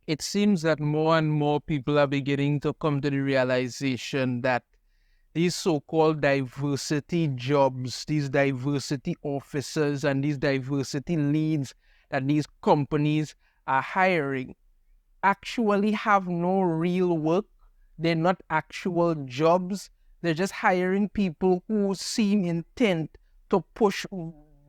it seems that more and more people are beginning to come to the realization that these so-called diversity jobs, these diversity officers, and these diversity leads that these companies are hiring actually have no real work. They're not actual jobs. They're just hiring people who seem intent to push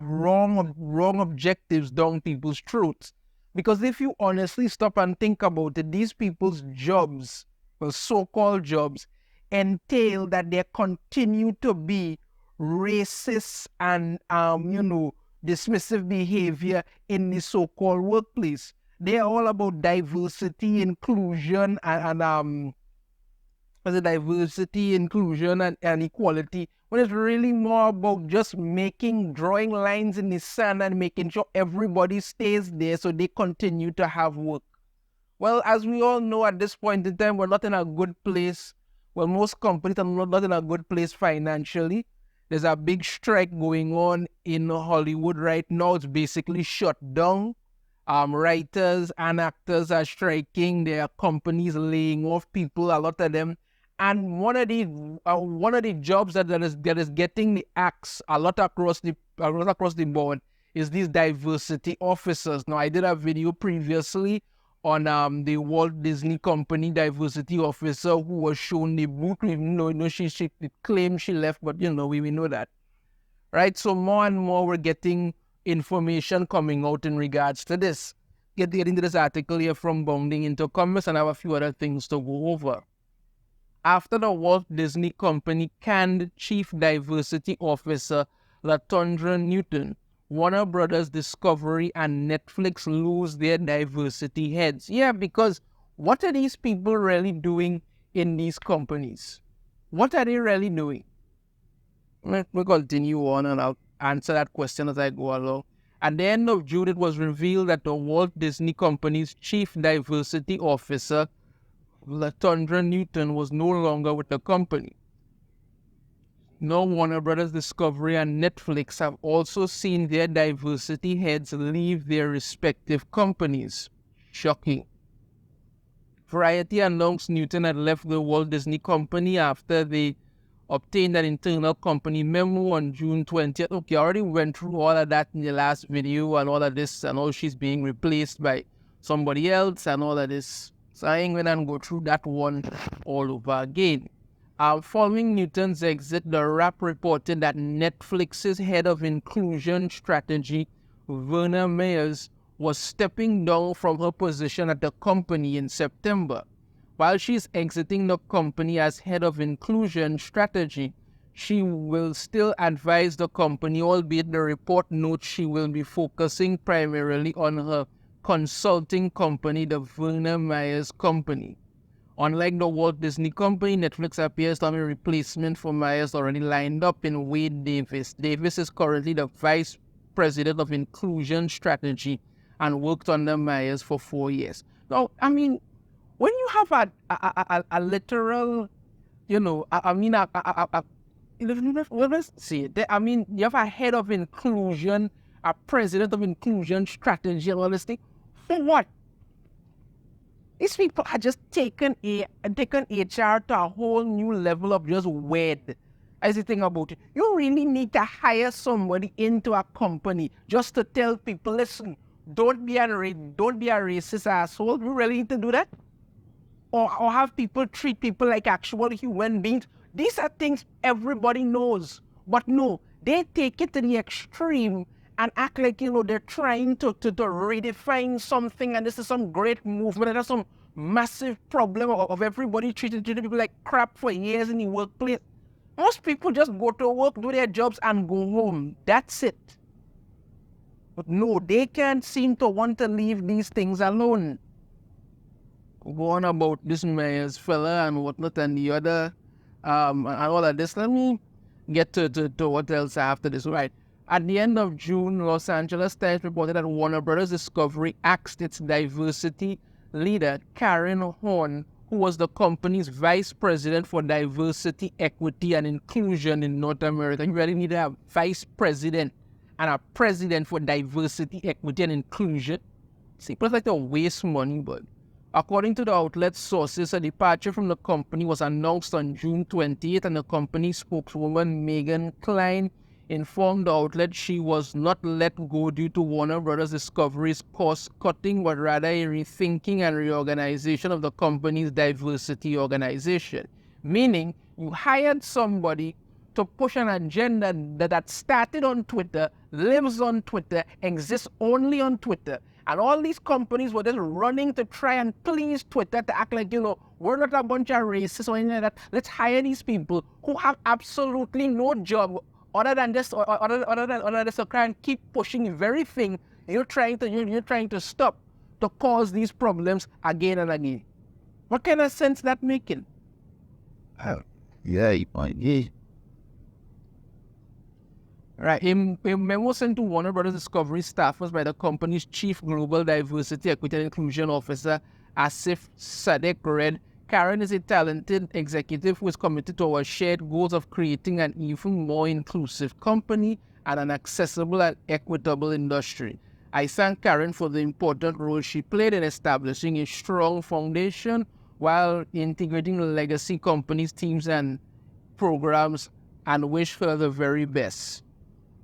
wrong objectives down people's throats. Because if you honestly stop and think about it, these people's jobs, well, so-called jobs, entail that there continue to be racist and dismissive behavior in the so-called workplace. They are all about diversity, inclusion, and diversity, inclusion, and equality. When it's really more about just drawing lines in the sand and making sure everybody stays there so they continue to have work. Well, as we all know, at this point in time, we're not in a good place. Well, most companies are not in a good place financially. There's a big strike going on in Hollywood right now. It's basically shut down. Writers and actors are striking. There are companies laying off people, a lot of them. And one of the jobs that is getting the axe a lot across the board is these diversity officers. Now, I did a video previously on the Walt Disney Company diversity officer who was shown the book. Even though she claimed she left, but we know that, right? So more and more we're getting information coming out in regards to this. Getting into this article here from Bounding into Commerce, and I have a few other things to go over. After the Walt Disney Company canned Chief Diversity Officer LaTondra Newton, Warner Brothers Discovery and Netflix lose their diversity heads. Yeah, because what are these people really doing in these companies? What are they really doing? We'll continue on and I'll answer that question as I go along. At the end of June, it was revealed that the Walt Disney Company's Chief Diversity Officer, LaTondra Newton, was no longer with the company. Now, Warner Brothers Discovery and Netflix have also seen their diversity heads leave their respective companies. Shocking. Variety announced Newton had left the Walt Disney Company after they obtained an internal company memo on June 20th. Okay, I already went through all of that in the last video and all of this, and how she's being replaced by somebody else and all of this. So I ain't gonna go through that one all over again. Following Newton's exit, the Wrap reported that Netflix's head of inclusion strategy, Werner Myers, was stepping down from her position at the company in September. While she's exiting the company as head of inclusion strategy, she will still advise the company, albeit the report notes she will be focusing primarily on her consulting company, the Werner Myers Company. Unlike the Walt Disney Company, Netflix appears to have a replacement for Myers already lined up in Wade Davis. Davis is currently the Vice President of Inclusion Strategy and worked under Myers for 4 years. Now, I mean, when you have a literal, let's see it. I mean, you have a head of inclusion, a president of inclusion strategy, and all this thing. For what? These people are just taken HR to a whole new level of just weird. As you think about it, you really need to hire somebody into a company just to tell people, listen, don't be a racist asshole. You really need to do that? Or have people treat people like actual human beings? These are things everybody knows. But no, they take it to the extreme and act like, they're trying to redefine something, and this is some great movement, and there's some massive problem of everybody treating people like crap for years in the workplace. Most people just go to work, do their jobs, and go home. That's it. But no, they can't seem to want to leave these things alone. Go on about this Myers fella and whatnot and the other, and all of this. Let me get to what else after this. Right. At the end of June, Los Angeles Times reported that Warner Brothers Discovery axed its diversity leader, Karen Horn, who was the company's vice president for diversity, equity, and inclusion in North America. You really need to have vice president and a president for diversity, equity, and inclusion. See, people like to waste money, but According to the outlet's sources, a departure from the company was announced on June 28th, and the company spokeswoman Megan Klein informed the outlet she was not let go due to Warner Brothers Discovery's cost-cutting, but rather a rethinking and reorganization of the company's diversity organization. Meaning, you hired somebody to push an agenda that started on Twitter, lives on Twitter, exists only on Twitter. And all these companies were just running to try and please Twitter to act like, we're not a bunch of racists or anything like that. Let's hire these people who have absolutely no job other than just to try and keep pushing the very thing you're trying to stop, to cause these problems again and again. What kind of sense that making? Yeah, yeah. Right. A memo sent to Warner Brothers Discovery staffers by the company's Chief Global Diversity, Equity and Inclusion Officer, Asif Sadek, read, Karen is a talented executive who is committed to our shared goals of creating an even more inclusive company and an accessible and equitable industry. I thank Karen for the important role she played in establishing a strong foundation while integrating legacy companies, teams, and programs, and wish for the very best.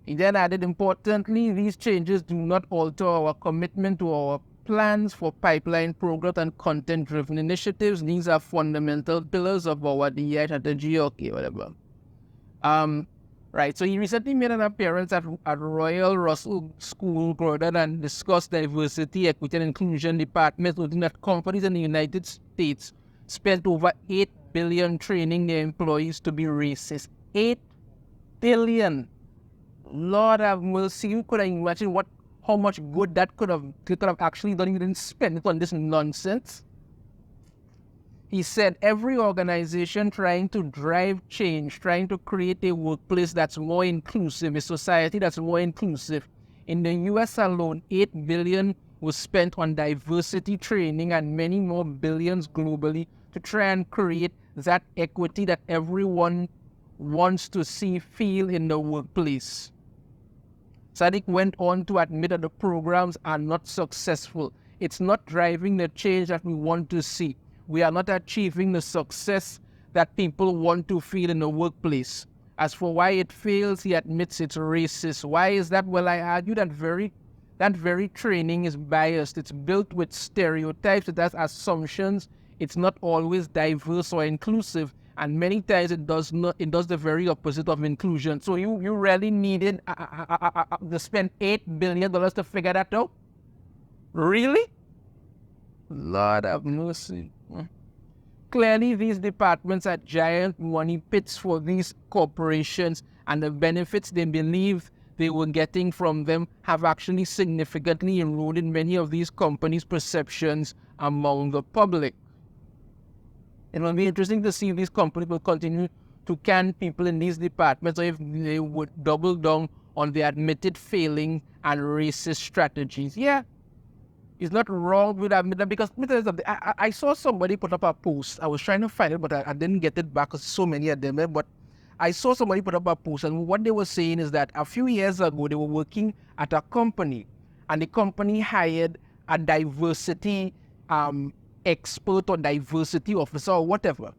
He then added, importantly, these changes do not alter our commitment to our plans for pipeline progress and content-driven initiatives. These are fundamental pillars of our DEI strategy, whatever. Right, so he recently made an appearance at Royal Russell School, Gordon, and discussed diversity, equity, and inclusion departments, noting that companies in the United States spent over $8 billion training their employees to be racist. $8 billion. Lord have mercy, you could have imagined how much good that could have actually done. You didn't spend it on this nonsense. He said every organization trying to drive change, trying to create a workplace that's more inclusive, a society that's more inclusive. In the US alone, $8 billion was spent on diversity training and many more billions globally to try and create that equity that everyone wants to see, feel in the workplace. Sadiq went on to admit that the programs are not successful. It's not driving the change that we want to see. We are not achieving the success that people want to feel in the workplace. As for why it fails, he admits it's racist. Why is that? Well, I argue that very training is biased. It's built with stereotypes, it has assumptions. It's not always diverse or inclusive. And many times it does the very opposite of inclusion. So you really needed to spend $8 billion to figure that out? Really? Lord have mercy. Clearly, these departments are giant money pits for these corporations, and the benefits they believe they were getting from them have actually significantly eroded many of these companies' perceptions among the public. It will be interesting to see if these companies will continue to can people in these departments, or if they would double down on the admitted failing and racist strategies. Yeah, it's not wrong with admitting, because I saw somebody put up a post. I was trying to find it, but I didn't get it back because so many of them. But I saw somebody put up a post, and what they were saying is that a few years ago they were working at a company, and the company hired a diversity expert or diversity officer or whatever,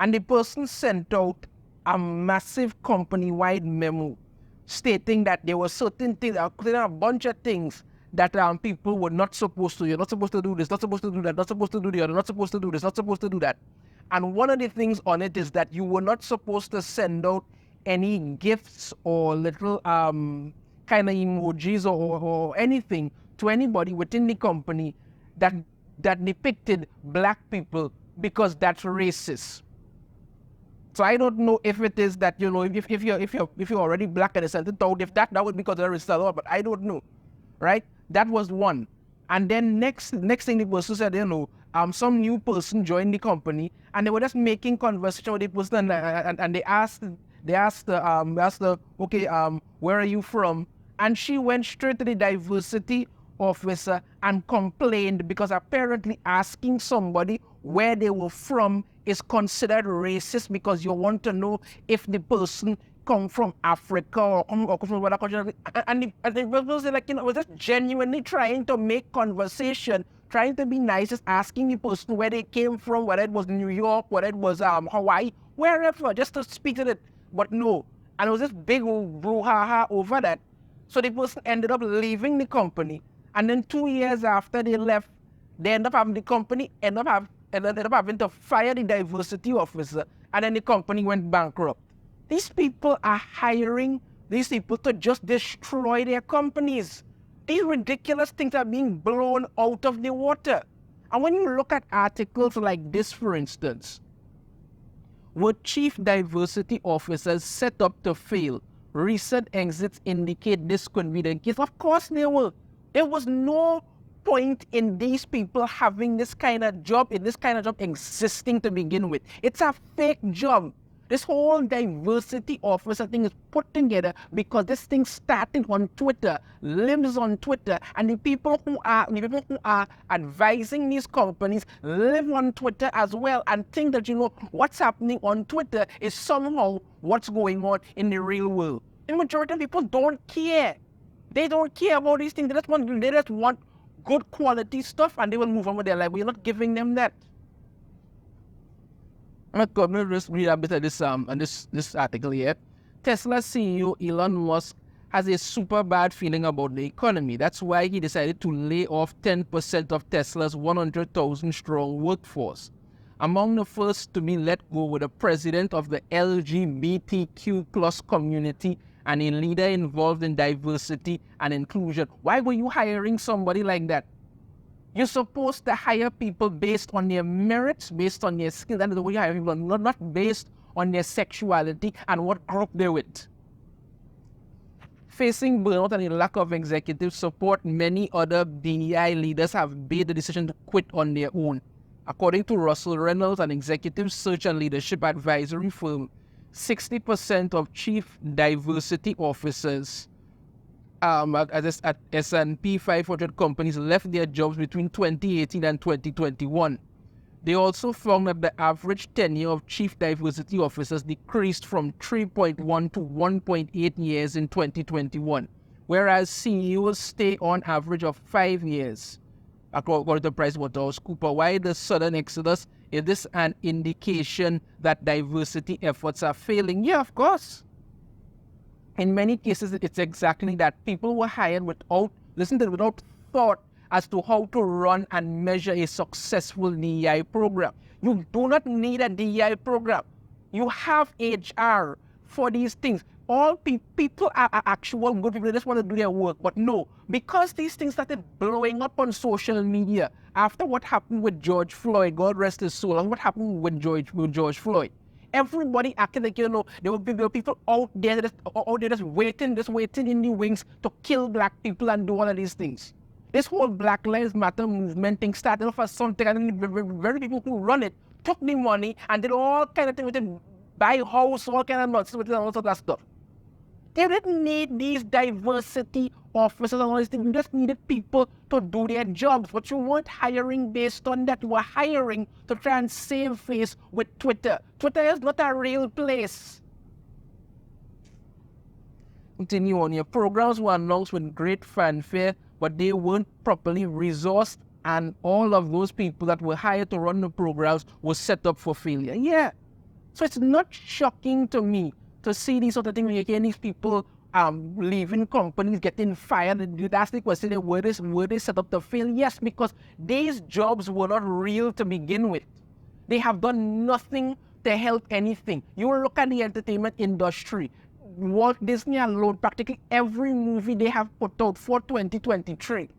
and the person sent out a massive company-wide memo stating that there were certain things, a bunch of things that people were not supposed to. You're not supposed to do this, not supposed to do that, not supposed to do the other, not supposed to do this, not supposed to do that. And one of the things on it is that you were not supposed to send out any gifts or little kind of emojis or anything to anybody within the company that depicted black people, because that's racist. So I don't know if it is that, if you're already black and it's sent it out, if that would be considered racist, but I don't know, right? That was one. And then next thing the person said, some new person joined the company, and they were just making conversation with the person, and they asked her, okay, where are you from? And she went straight to the diversity officer and complained, because apparently asking somebody where they were from is considered racist, because you want to know if the person come from Africa or come from other countries. And the people say, like, you know, was just genuinely trying to make conversation, trying to be nice, just asking the person where they came from, whether it was New York, whether it was Hawaii, wherever, just to speak to it. But no. And it was this big brouhaha over that. So the person ended up leaving the company. And then 2 years after they left, they end up having the company, ended up having to fire the diversity officer. And then the company went bankrupt. These people are hiring these people to just destroy their companies. These ridiculous things are being blown out of the water. And when you look at articles like this, for instance, were chief diversity officers set up to fail? Recent exits indicate this could be the case. Of course they will. There was no point in these people having this kind of job, existing to begin with. It's a fake job. This whole diversity officer thing is put together because this thing started on Twitter, lives on Twitter, and the people who are advising these companies live on Twitter as well and think that, you know, what's happening on Twitter is somehow what's going on in the real world. The majority of people don't care. They don't care about these things. They just want good quality stuff, and they will move on with their life. We're not giving them that. I'm going to just read a bit of this article here. Tesla CEO Elon Musk has a super bad feeling about the economy. That's why he decided to lay off 10% of Tesla's 100,000 strong workforce. Among the first to be let go were the president of the LGBTQ plus community and a leader involved in diversity and inclusion. Why were you hiring somebody like that? You're supposed to hire people based on their merits, based on their skills. That is the way you hire people, not based on their sexuality and what group they're with. Facing burnout and a lack of executive support, many other DEI leaders have made the decision to quit on their own. According to Russell Reynolds, an executive search and leadership advisory firm, 60% of chief diversity officers at S&P 500 companies left their jobs between 2018 and 2021. They also found that the average tenure of chief diversity officers decreased from 3.1 to 1.8 years in 2021, whereas CEOs stay on average of 5 years, according to PricewaterhouseCoopers. Why the sudden exodus? Is this an indication that diversity efforts are failing? Yeah, of course. In many cases, it's exactly that. People were hired without thought as to how to run and measure a successful DEI program. You do not need a DEI program. You have HR for these things. All people are actual good people. They just want to do their work. But no, because these things started blowing up on social media after what happened with George Floyd, God rest his soul, and what happened with George Floyd. Everybody acted like, you know, there were people out there just waiting in the wings to kill black people and do all of these things. This whole Black Lives Matter movement thing started off as something, and then the very people who run it took the money and did all kind of things with it, buy a house, all kind of nonsense with it, and all of that stuff. They didn't need these diversity officers and all these things. You just needed people to do their jobs. But you weren't hiring based on that. You were hiring to try and save face with Twitter. Twitter is not a real place. Continue on. Your programs were announced with great fanfare, but they weren't properly resourced, and all of those people that were hired to run the programs were set up for failure. Yeah. So it's not shocking to me to see these sort of things when you hear these people leaving companies, getting fired. And you'd ask the question, were they set up to fail? Yes, because these jobs were not real to begin with. They have done nothing to help anything. You look at the entertainment industry. Walt Disney alone, practically every movie they have put out for 2023.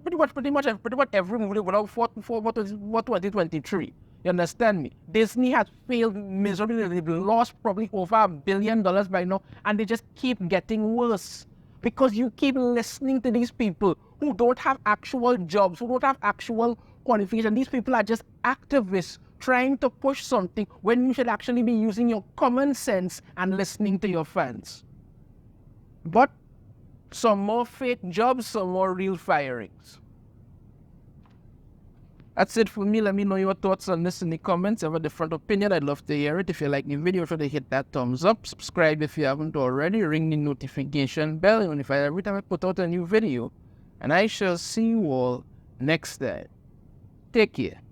Pretty much every movie without for 2023. You understand me? Disney has failed miserably. They've lost probably over $1 billion by now, and they just keep getting worse because you keep listening to these people who don't have actual jobs, who don't have actual qualification. These people are just activists trying to push something when you should actually be using your common sense and listening to your fans. But some more fake jobs, some more real firings. That's it for me. Let me know your thoughts on this in the comments. If you have a different opinion, I'd love to hear it. If you like the video, try to hit that thumbs up. Subscribe if you haven't already. Ring the notification bell and notify every time I put out a new video. And I shall see you all next time. Take care.